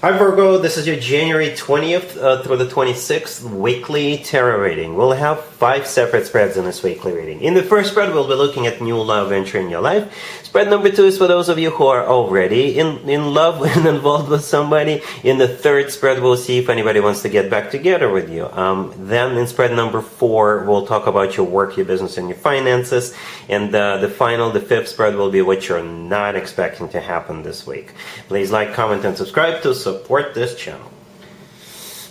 Hi Virgo, this is your January 20th through the 26th weekly tarot reading. We'll have 5 separate spreads in this weekly reading. In the first spread, we'll be looking at new love entering your life. Spread number 2 is for those of you who are already in love and involved with somebody. In the third spread, we'll see if anybody wants to get back together with you. Then in spread number 4, we'll talk about your work, your business, and your finances. And the fifth spread will be what you're not expecting to happen this week. Please like, comment, and subscribe to support this channel.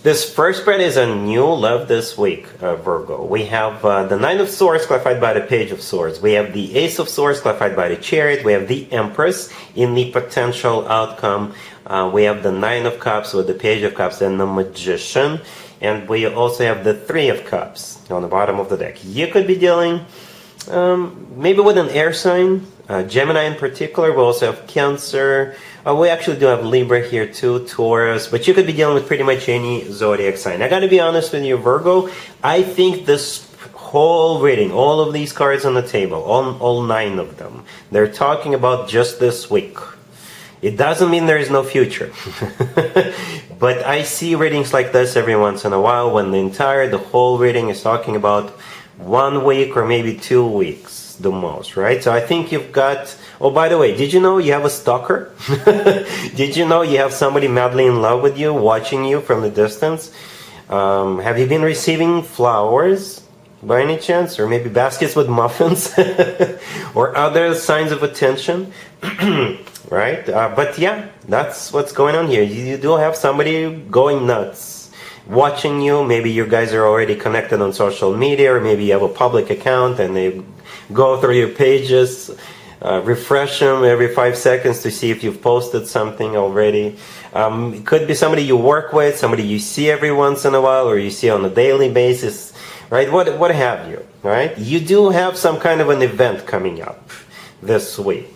This first spread is a new love this week, Virgo. We have the Nine of Swords clarified by the Page of Swords. We have the Ace of Swords clarified by the Chariot. We have the Empress in the potential outcome. We have the Nine of Cups with the Page of Cups and the Magician. And we also have the Three of Cups on the bottom of the deck. You could be dealing maybe with an air sign, Gemini in particular. We also have Cancer. We actually do have Libra here too, Taurus, but you could be dealing with pretty much any zodiac sign. I gotta be honest with you, Virgo, I think this whole reading, all of these cards on the table, all 9 of them, they're talking about just this week. It doesn't mean there is no future. But I see readings like this every once in a while when the whole reading is talking about 1 week or maybe 2 weeks. The most, right? So I think you've got, oh, by the way, did you know you have a stalker? Did you know you have somebody madly in love with you, watching you from the distance? Have you been receiving flowers by any chance? Or maybe baskets with muffins? Or other signs of attention? Right? But yeah, that's what's going on here. You do have somebody going nuts, watching you. Maybe you guys are already connected on social media, or maybe you have a public account and they go through your pages, refresh them every 5 seconds to see if you've posted something already. It could be somebody you work with, somebody you see every once in a while, or you see on a daily basis, right? What have you, right? You do have some kind of an event coming up this week.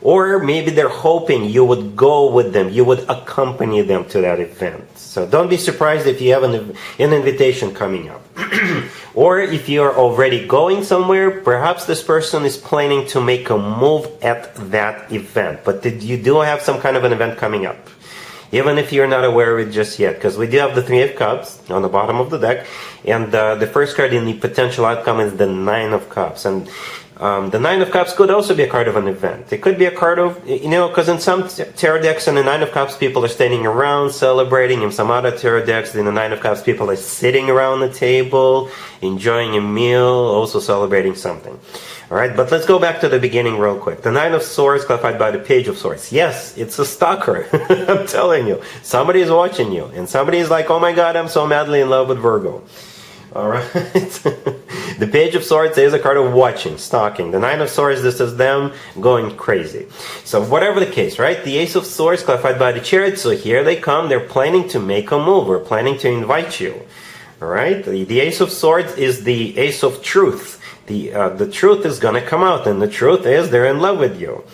Or maybe they're hoping you would go with them, you would accompany them to that event. So don't be surprised if you have an invitation coming up. Or if you're already going somewhere, perhaps this person is planning to make a move at that event. But you do have some kind of an event coming up, even if you're not aware of it just yet. Because we do have the Three of Cups on the bottom of the deck. And the first card in the potential outcome is the Nine of Cups. And the Nine of Cups could also be a card of an event. It could be a card of, because in some tarot decks in the Nine of Cups, people are standing around celebrating. In some other tarot decks in the Nine of Cups, people are sitting around the table, enjoying a meal, also celebrating something. All right, but let's go back to the beginning real quick. The Nine of Swords clarified by the Page of Swords. Yes, it's a stalker. I'm telling you. Somebody is watching you. And somebody is like, oh my God, I'm so madly in love with Virgo. All right. The Page of Swords is a card of watching, stalking. The Nine of Swords, this is them going crazy. So whatever the case, right? The Ace of Swords clarified by the Chariot. So here they come. They're planning to make a move. We're planning to invite you. All right. The Ace of Swords is the Ace of Truth. The truth is going to come out. And the truth is they're in love with you.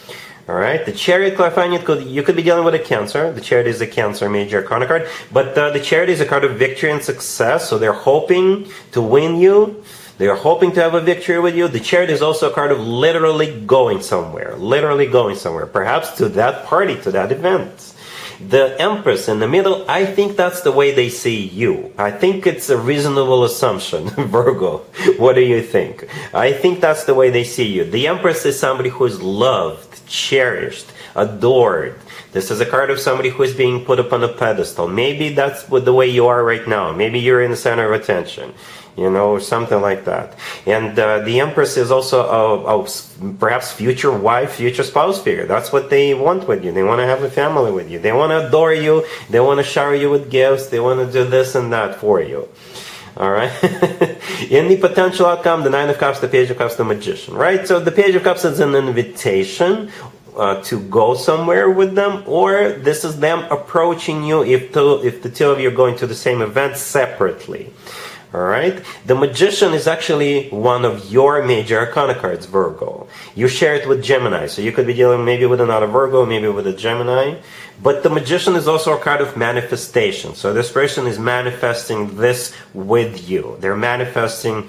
All right, the Chariot clarifying you could be dealing with a Cancer. The Chariot is a Cancer major arcana card, but the Chariot is a card of victory and success. So they're hoping to win you. They are hoping to have a victory with you. The Chariot is also a card of literally going somewhere, perhaps to that party, to that event. The Empress in the middle, I think that's the way they see you. I think it's a reasonable assumption, Virgo. What do you think? I think that's the way they see you. The Empress is somebody who is loved, cherished, adored. This is a card of somebody who is being put up on a pedestal. Maybe that's the way you are right now. Maybe you're in the center of attention. Or something like that. And the Empress is also a perhaps future wife, future spouse figure. That's what they want with you. They want to have a family with you. They want to adore you. They want to shower you with gifts. They want to do this and that for you. All right. In the potential outcome, the Nine of Cups, the Page of Cups, the Magician. Right. So the Page of Cups is an invitation to go somewhere with them, or this is them approaching you if the two of you are going to the same event separately. All right. The Magician is actually one of your major arcana cards, Virgo. You share it with Gemini, so you could be dealing maybe with another Virgo, maybe with a Gemini. But the Magician is also a card of manifestation. So this person is manifesting this with you. They're manifesting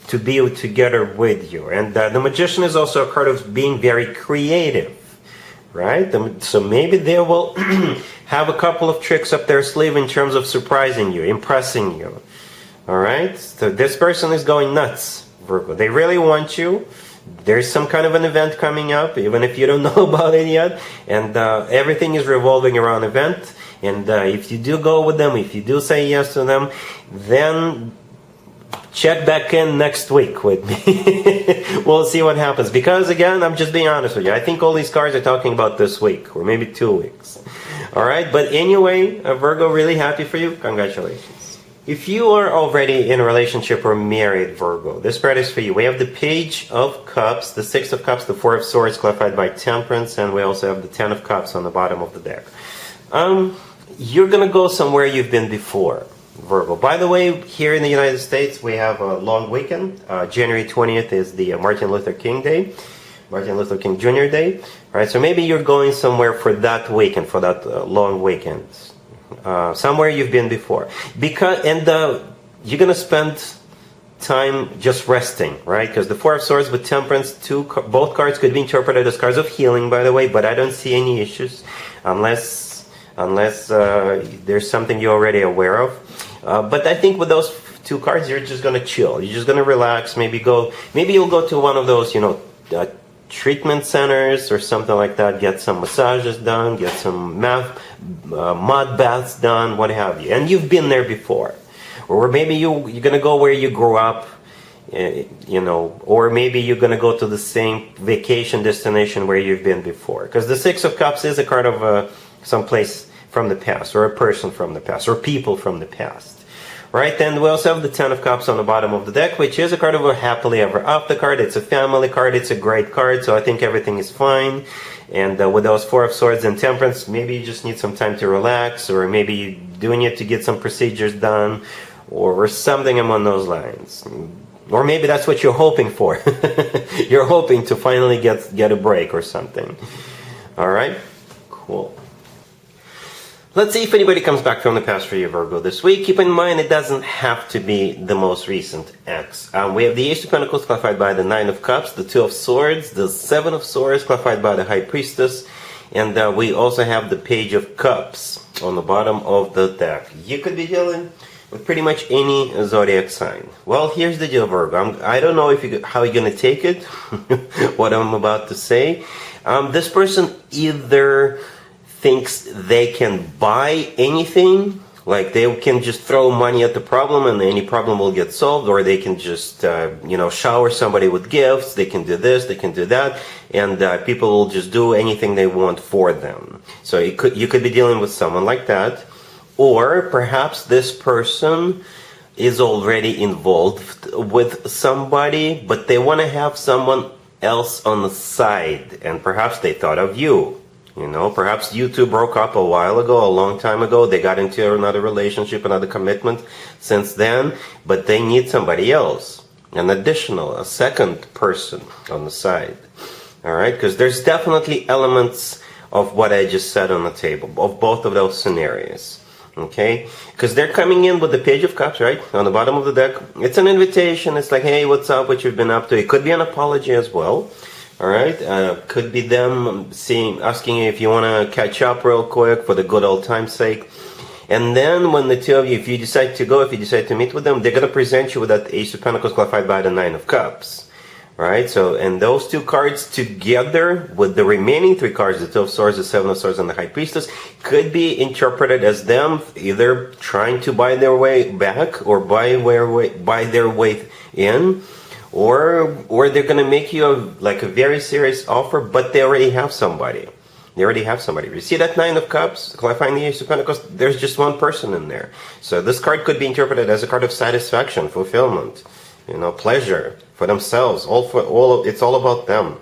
to be together with you. And the Magician is also a card of being very creative. right? So maybe they will have a couple of tricks up their sleeve in terms of surprising you, impressing you. All right? So this person is going nuts, Virgo. They really want you. There's some kind of an event coming up, even if you don't know about it yet. And everything is revolving around event. And if you do go with them, if you do say yes to them, then check back in next week with me. We'll see what happens. Because again, I'm just being honest with you. I think all these cards are talking about this week, or maybe 2 weeks. All right? But anyway, Virgo, really happy for you. Congratulations. If you are already in a relationship or married, Virgo, this spread is for you. We have the Page of Cups, the Six of Cups, the Four of Swords, clarified by Temperance, and we also have the Ten of Cups on the bottom of the deck. You're going to go somewhere you've been before, Virgo. By the way, here in the United States, we have a long weekend. January 20th is the Martin Luther King Day, Martin Luther King Jr. Day. All right, so maybe you're going somewhere for that weekend, for that long weekend. Somewhere you've been before, you're gonna spend time just resting, right? Because the Four of Swords with Temperance, both cards could be interpreted as cards of healing, by the way, but I don't see any issues unless there's something you're already aware of. But I think with those two cards, you're just gonna chill. You're just gonna relax. Maybe you'll go to one of those, treatment centers or something like that. Get some massages done. Get some mud baths done. What have you. And you've been there before, or maybe you're gonna go where you grew up. Or maybe you're gonna go to the same vacation destination where you've been before. Because the Six of Cups is a card of some place from the past, or a person from the past, or people from the past. Right, and we also have the Ten of Cups on the bottom of the deck, which is a card of a happily ever after card. It's a family card. It's a great card, so I think everything is fine. And with those Four of Swords and Temperance, maybe you just need some time to relax, or maybe you're doing it to get some procedures done, or something among those lines. Or maybe that's what you're hoping for. You're hoping to finally get a break or something. All right, cool. Let's see if anybody comes back from the past for you, Virgo, this week. Keep in mind, it doesn't have to be the most recent ex. We have the Ace of Pentacles, clarified by the Nine of Cups, the Two of Swords, the Seven of Swords, clarified by the High Priestess, and we also have the Page of Cups on the bottom of the deck. You could be dealing with pretty much any zodiac sign. Well, here's the deal, Virgo. I don't know how you're going to take it, what I'm about to say. This person either thinks they can buy anything, like they can just throw money at the problem and any problem will get solved, or they can just shower somebody with gifts. They can do this, they can do that, and people will just do anything they want for them. So you could be dealing with someone like that, or perhaps this person is already involved with somebody, but they want to have someone else on the side, and perhaps they thought of you. Perhaps you two broke up a while ago, a long time ago. They got into another relationship, another commitment since then, but they need somebody else, a second person on the side. All right? Because there's definitely elements of what I just said on the table, of both of those scenarios. Okay? Because they're coming in with the Page of Cups, right? On the bottom of the deck. It's an invitation. It's like, hey, what's up? What you've been up to? It could be an apology as well. All right, could be them asking you if you want to catch up real quick for the good old time's sake. And then when the two of you, if you decide to meet with them, they're going to present you with that Ace of Pentacles, clarified by the Nine of Cups. All right, so, and those two cards together with the remaining three cards, the Two of Swords, the Seven of Swords, and the High Priestess, could be interpreted as them either trying to buy their way back or buy their way in. Or they're going to make you a very serious offer, but they already have somebody. You see that Nine of Cups, clarifying the Ace of Pentacles? There's just one person in there. So this card could be interpreted as a card of satisfaction, fulfillment, pleasure for themselves. It's all about them.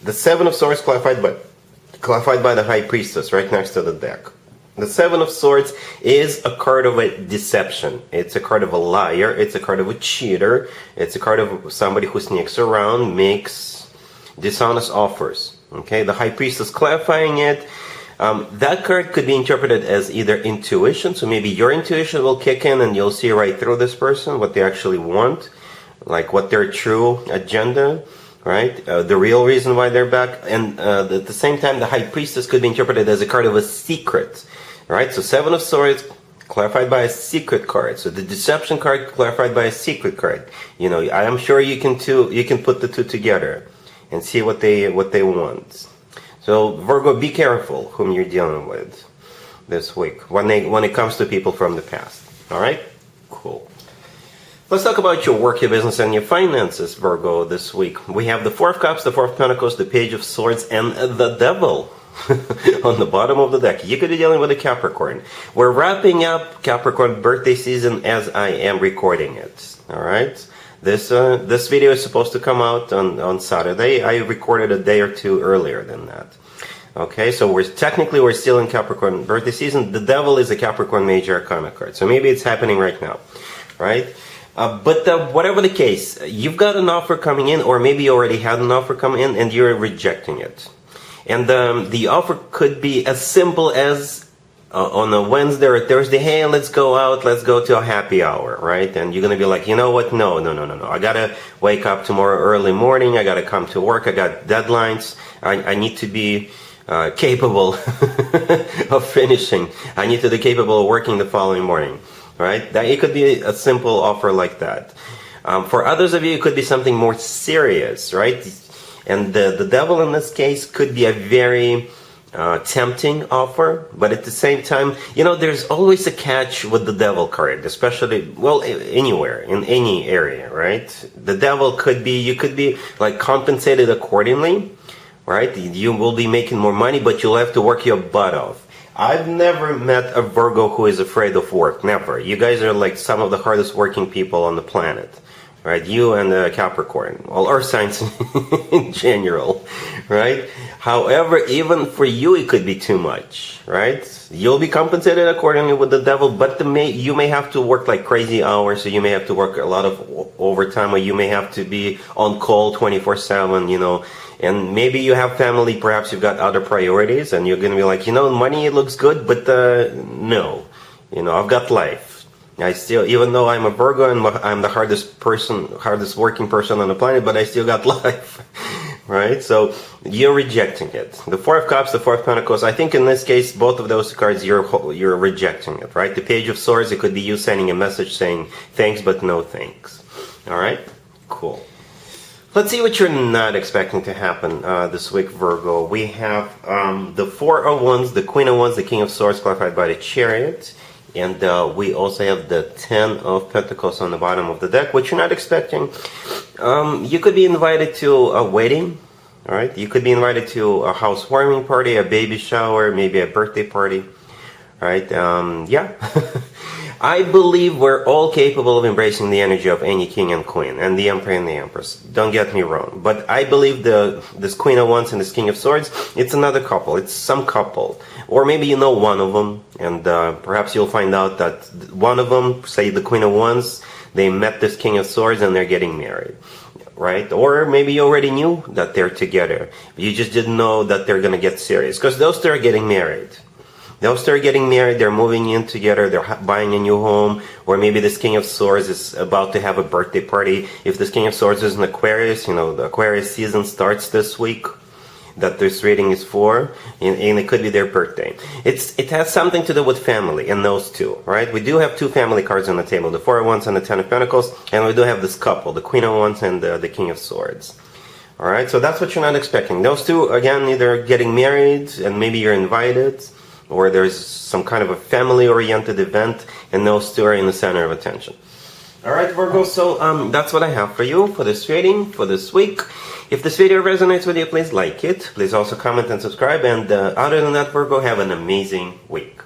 The Seven of Swords, clarified by the High Priestess, right next to the deck. The Seven of Swords is a card of a deception. It's a card of a liar. It's a card of a cheater. It's a card of somebody who sneaks around, makes dishonest offers. Okay, the High Priestess clarifying it. That card could be interpreted as either intuition. So maybe your intuition will kick in and you'll see right through this person, what they actually want, like what their true agenda. right? The real reason why they're back. And at the same time, the High Priestess could be interpreted as a card of a secret, right? So Seven of Swords clarified by a secret card. So the Deception card clarified by a secret card. You know, I am sure you can put the two together and see what they want. So Virgo, be careful whom you're dealing with this week when it comes to people from the past. All right? Cool. Let's talk about your work, your business, and your finances, Virgo, this week. We have the Four of Cups, the Four of Pentacles, the Page of Swords, and the Devil on the bottom of the deck. You could be dealing with a Capricorn. We're wrapping up Capricorn birthday season as I am recording it. All right? This video is supposed to come out on Saturday. I recorded a day or two earlier than that. Okay, so we're still in Capricorn birthday season. The Devil is a Capricorn major arcana card. So maybe it's happening right now, right? But whatever the case, you've got an offer coming in, or maybe you already had an offer come in and you're rejecting it. And the offer could be as simple as on a Wednesday or Thursday, hey, let's go out, let's go to a happy hour, right? And you're going to be like, you know what? No. I got to wake up tomorrow early morning. I got to come to work. I got deadlines. I need to be capable of finishing. I need to be capable of working the following morning, right? That it could be a simple offer like that. For others of you, it could be something more serious, right? And the Devil in this case could be a very tempting offer, but at the same time, you know, there's always a catch with the Devil card, especially, well, anywhere, in any area, right? The Devil could be, you could be like compensated accordingly, right? You will be making more money, but you'll have to work your butt off. I've never met a Virgo who is afraid of work, never. You guys are like some of the hardest working people on the planet. Right, you and Capricorn, all earth signs in general, right? However, even for you, it could be too much, right? You'll be compensated accordingly with the Devil, but you may have to work like crazy hours, so you may have to work a lot of overtime, or you may have to be on call 24/7, you know, and maybe you have family, perhaps you've got other priorities, and you're going to be like, you know, money, it looks good, but no, you know, I've got life. I still, even though I'm a Virgo and I'm the hardest working person on the planet, but I still got life, right? So you're rejecting it. The Four of Cups, the Four of Pentacles, I think in this case, both of those cards, you're rejecting it, right? The Page of Swords, it could be you sending a message saying thanks, but no thanks. All right? Cool. Let's see what you're not expecting to happen this week, Virgo. We have the Four of Wands, the Queen of Wands, the King of Swords, clarified by the Chariot. And we also have the Ten of Pentacles on the bottom of the deck, which you're not expecting. You could be invited to a wedding, all right? You could be invited to a housewarming party, a baby shower, maybe a birthday party, right? Yeah. I believe we're all capable of embracing the energy of any king and queen, and the emperor and the empress. Don't get me wrong. But I believe this Queen of Wands and this King of Swords, it's another couple. It's some couple. Or maybe you know one of them, and perhaps you'll find out that one of them, say the Queen of Wands, they met this King of Swords and they're getting married, right? Or maybe you already knew that they're together. You just didn't know that they're going to get serious, because those two are getting married. They'll start getting married, they're moving in together, they're buying a new home, or maybe this King of Swords is about to have a birthday party. If this King of Swords is an Aquarius, you know, the Aquarius season starts this week, that this reading is for, and it could be their birthday. It has something to do with family and those two, right? We do have two family cards on the table, the Four of Wands and the Ten of Pentacles, and we do have this couple, the Queen of Wands and the King of Swords. All right, so that's what you're not expecting. Those two, again, either getting married, and maybe you're invited, or there's some kind of a family-oriented event, and those two are in the center of attention. All right, Virgo, so that's what I have for you for this reading, for this week. If this video resonates with you, please like it. Please also comment and subscribe. And other than that, Virgo, have an amazing week.